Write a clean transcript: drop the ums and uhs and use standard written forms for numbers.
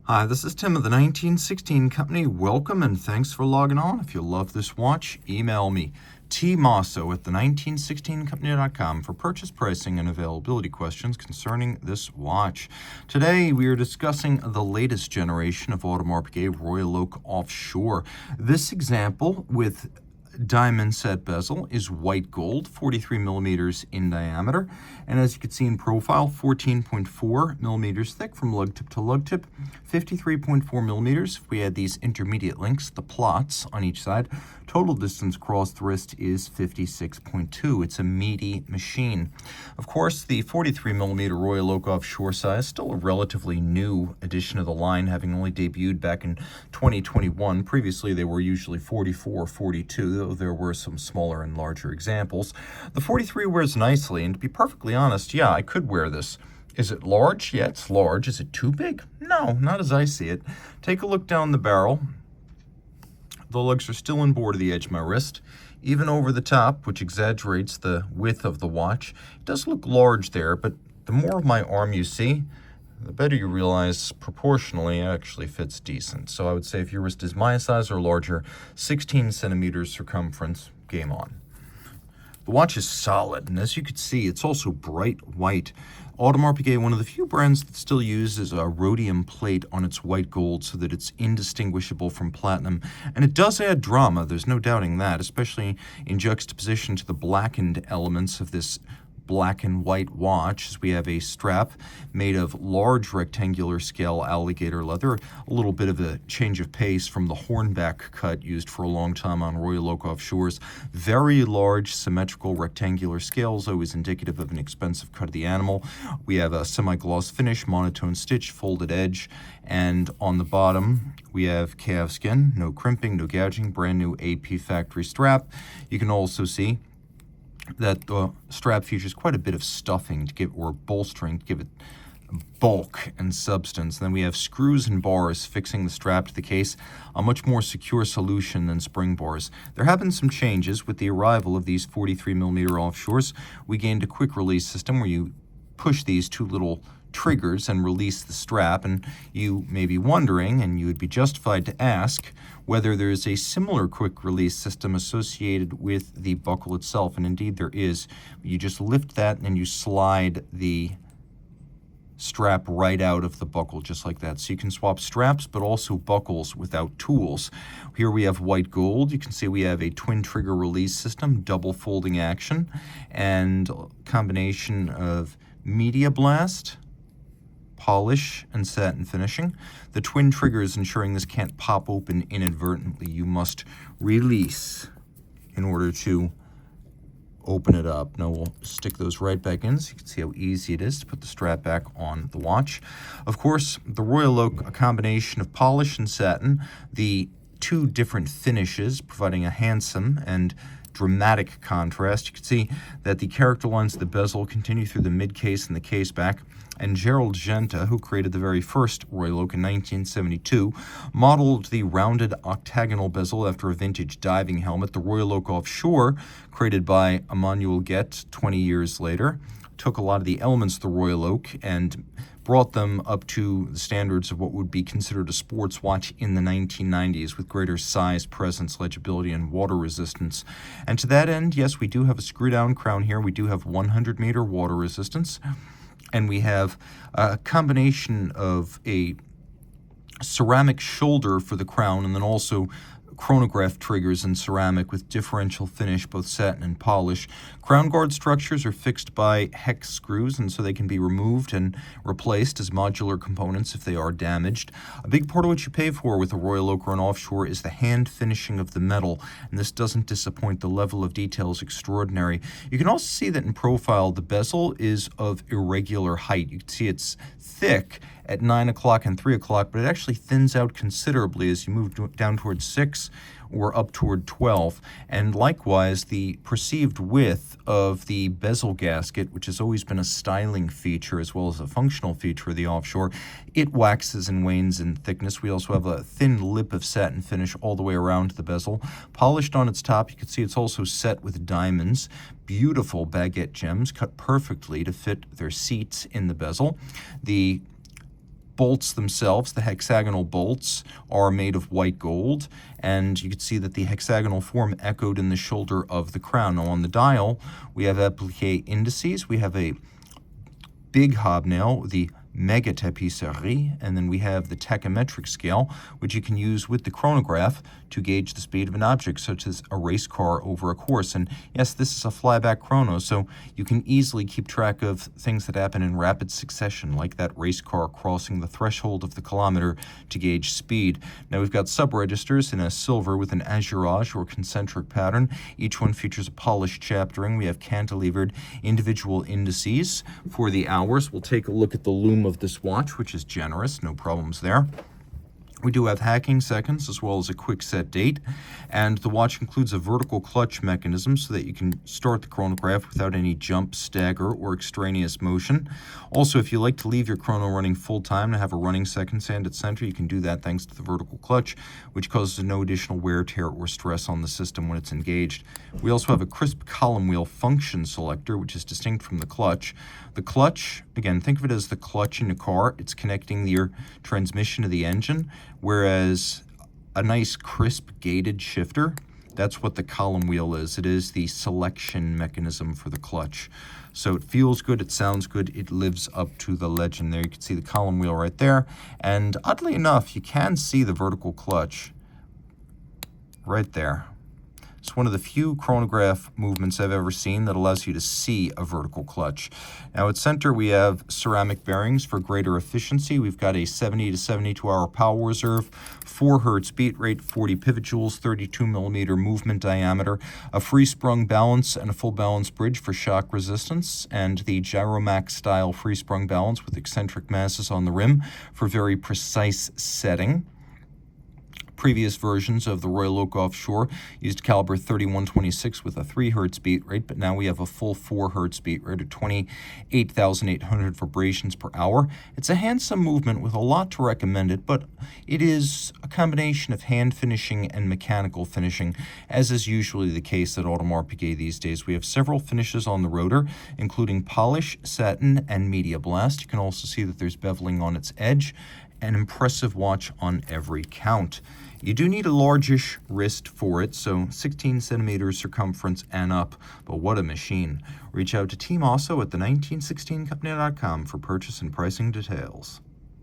Hi, this is Tim of the 1916 Company. Welcome and thanks for logging on. If you love this watch, email me, Team Mosso at the1916company.com for purchase pricing and availability questions concerning this watch. Today we are discussing the latest generation of Audemars Piguet Royal Oak Offshore. This example with diamond set bezel is white gold, 43 millimeters in diameter, and as you can see in profile, 14.4 millimeters thick from lug tip to lug tip, 53.4 millimeters. If we add these intermediate links, the plots on each side, total distance across the wrist is 56.2. It's a meaty machine. Of course, the 43 millimeter Royal Oak Offshore size, still a relatively new addition of the line, having only debuted back in 2021. Previously, they were usually 44, 42, though there were some smaller and larger examples. The 43 wears nicely, and to be perfectly honest, yeah, I could wear this. Is it large? Yeah, it's large. Is it too big? No, not as I see it. Take a look down the barrel. The lugs are still inboard of the edge of my wrist. Even over the top, which exaggerates the width of the watch, it does look large there, but the more of my arm you see, the better you realize proportionally it actually fits decent. So I would say if your wrist is my size or larger, 16 centimeters circumference, game on. The watch is solid, and as you can see, it's also bright white. Audemars Piguet, one of the few brands that still uses a rhodium plate on its white gold so that it's indistinguishable from platinum. And it does add drama, there's no doubting that, especially in juxtaposition to the blackened elements of this black and white watch, as we have a strap made of large rectangular scale alligator leather, a little bit of a change of pace from the hornback cut used for a long time on Royal Oak Offshores. Very large symmetrical rectangular scales, always indicative of an expensive cut of the animal. We have a semi-gloss finish, monotone stitch, folded edge, and on the bottom we have calf skin, no crimping, no gouging, brand new AP factory strap. You can also see that the strap features quite a bit of stuffing to give, or bolstering to give it bulk and substance. And then we have screws and bars fixing the strap to the case, a much more secure solution than spring bars. There have been some changes with the arrival of these 43 millimeter offshores. We gained a quick release system where you push these two little triggers and release the strap, and you may be wondering, and you would be justified to ask, whether there is a similar quick release system associated with the buckle itself, and indeed there is. You just lift that and you slide the strap right out of the buckle just like that. So you can swap straps but also buckles without tools. Here we have white gold. You can see we have a twin trigger release system, double folding action, and a combination of media blast, polish, and satin finishing. The twin triggers ensuring this can't pop open inadvertently. You must release in order to open it up. Now we'll stick those right back in so you can see how easy it is to put the strap back on the watch. Of course, the Royal Oak, a combination of polish and satin, the two different finishes providing a handsome and dramatic contrast. You can see that the character lines of the bezel continue through the mid case and the case back. And Gerald Genta, who created the very first Royal Oak in 1972, modeled the rounded octagonal bezel after a vintage diving helmet. The Royal Oak Offshore, created by Emmanuel Guet 20 years later, took a lot of the elements of the Royal Oak and brought them up to the standards of what would be considered a sports watch in the 1990s, with greater size, presence, legibility, and water resistance. And to that end, yes, we do have a screw-down crown here. We do have 100-meter water resistance. And we have a combination of a ceramic shoulder for the crown and then also chronograph triggers in ceramic with differential finish, both satin and polish. Crown guard structures are fixed by hex screws, and so they can be removed and replaced as modular components if they are damaged. A big part of what you pay for with a Royal Oak or an Offshore is the hand finishing of the metal, and this doesn't disappoint. The level of detail is extraordinary. You can also see that in profile, the bezel is of irregular height. You can see it's thick at 9 o'clock and 3 o'clock, but it actually thins out considerably as you move down towards 6 or up toward 12. And likewise, the perceived width of the bezel gasket, which has always been a styling feature as well as a functional feature of the Offshore, it waxes and wanes in thickness. We also have a thin lip of satin finish all the way around the bezel. Polished on its top, you can see it's also set with diamonds. Beautiful baguette gems cut perfectly to fit their seats in the bezel. The bolts themselves, the hexagonal bolts, are made of white gold, and you can see that the hexagonal form echoed in the shoulder of the crown. Now on the dial, we have applique indices, we have a big hobnail, the Mega Tapisserie, and then we have the tachometric scale, which you can use with the chronograph to gauge the speed of an object, such as a race car over a course. And yes, this is a flyback chrono, so you can easily keep track of things that happen in rapid succession, like that race car crossing the threshold of the kilometer to gauge speed. Now we've got sub-registers in a silver with an azurage or concentric pattern. Each one features a polished chaptering. We have cantilevered individual indices for the hours. We'll take a look at the lume of this watch, which is generous, no problems there. We do have hacking seconds as well as a quick set date, and the watch includes a vertical clutch mechanism so that you can start the chronograph without any jump, stagger, or extraneous motion. Also, if you like to leave your chrono running full time and have a running seconds hand at center, you can do that thanks to the vertical clutch, which causes no additional wear, tear, or stress on the system when it's engaged. We also have a crisp column wheel function selector, which is distinct from the clutch. The clutch, again, think of it as the clutch in a car. It's connecting your transmission to the engine, whereas a nice crisp gated shifter, that's what the column wheel is. It is the selection mechanism for the clutch. So it feels good, it sounds good, it lives up to the legend there. You can see the column wheel right there. And oddly enough, you can see the vertical clutch right there. It's one of the few chronograph movements I've ever seen that allows you to see a vertical clutch. Now at center we have ceramic bearings for greater efficiency. We've got a 70 to 72 hour power reserve, 4 Hertz beat rate, 40 pivot joules, 32 millimeter movement diameter, a free sprung balance and a full balance bridge for shock resistance, and the Gyromax style free sprung balance with eccentric masses on the rim for very precise setting. Previous versions of the Royal Oak Offshore used caliber 3126 with a 3 Hertz beat rate, but now we have a full 4 Hertz beat rate at 28,800 vibrations per hour. It's a handsome movement with a lot to recommend it, but it is a combination of hand finishing and mechanical finishing, as is usually the case at Audemars Piguet these days. We have several finishes on the rotor, including polish, satin, and media blast. You can also see that there's beveling on its edge. An impressive watch on every count. You do need a largish wrist for it, so 16 centimeters circumference and up, but what a machine. Reach out to Team Mosso at the 1916company.com for purchase and pricing details.